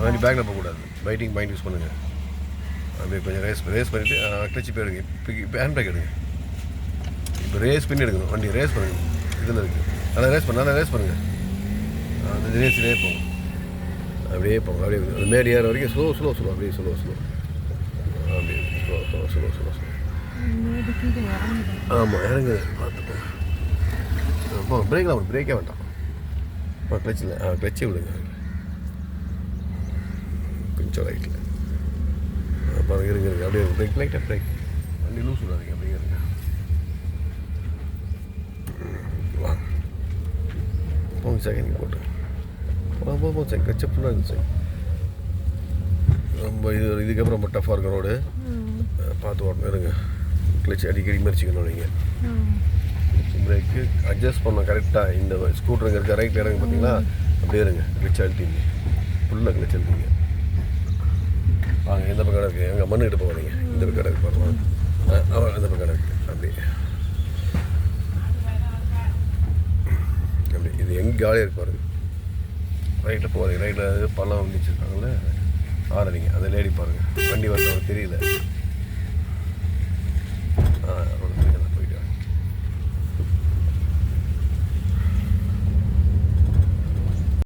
வண்டி பேக்கில் போகக்கூடாது. பைட்டிங் பாயிண்ட் யூஸ் பண்ணுங்கள். அப்படியே கொஞ்சம் ரேஸ் பண்ணிவிட்டு கிளச்சி போய் எடுங்க. இப்போ ஹேண்ட் பிரேக் எடுங்க. இப்போ ரேஸ் பண்ணி எடுக்கணும். வண்டி ரேஸ் பண்ணுங்கள். இதில் இருக்குது. நல்லா ரேஸ் பண்ணுங்கள். அந்த ரேஸ்லேயே போகும். அப்படியே போகும். அப்படியே மேடி ஏற வரைக்கும் ஸ்லோ அப்படியே ஸ்லோ அப்படியே ஸ்லோ. ஆமாம், இறங்குது. பார்த்துப்போம். பிரேக்கே வேண்டாம். கிளச்சில் கிளச்சே விடுங்க. கொஞ்சம் ரைட்டில் அப்புறம் இருங்க. அப்படியே பிரேக் லைட்டாக பிரேக் வண்டி லூஸ் விடாதீங்க. அப்படியே இருங்க. வாங்க போங்க சார். நீங்கள் போட்டு போங்க சார். கிளச்சை ஃபுல்லாக இருந்துச்சு சார். ரொம்ப இதுக்கப்புறம் ரொம்ப டஃப்பாக இருக்க ரோடு. பார்த்து ஓட்டணும். இருங்க. கிளச்சி அடிக்கடி மறிச்சிக்கணும். நீங்கள் பிரேக்கு அட்ஜஸ்ட் பண்ணோம் கரெக்டாக. இந்த ஸ்கூட்டருங்க இருக்க ரைட்டில் இறங்க பார்த்தீங்களா? அப்படியே இருங்க. கிளச்சி அழுத்திங்க. ஃபுல்லாக கிளச்சி அழுத்திங்க. வாங்க. எந்த பக்கம் இருக்குது? எங்கள் மண்ணுக்கிட்ட போகாதீங்க. இந்த பக்கம் இருக்குது பாருங்க. அந்த பக்கம் இருக்குது. அப்படி இது எங்கே காலியாக இருக்கு பாருங்க. ரைட்டில் போகாதீங்க. ரைட்டில் பள்ளம் வந்துச்சுருக்காங்களே ஆரடிங்க. அந்த லேடி பாருங்கள். வண்டி வரவங்க தெரியல.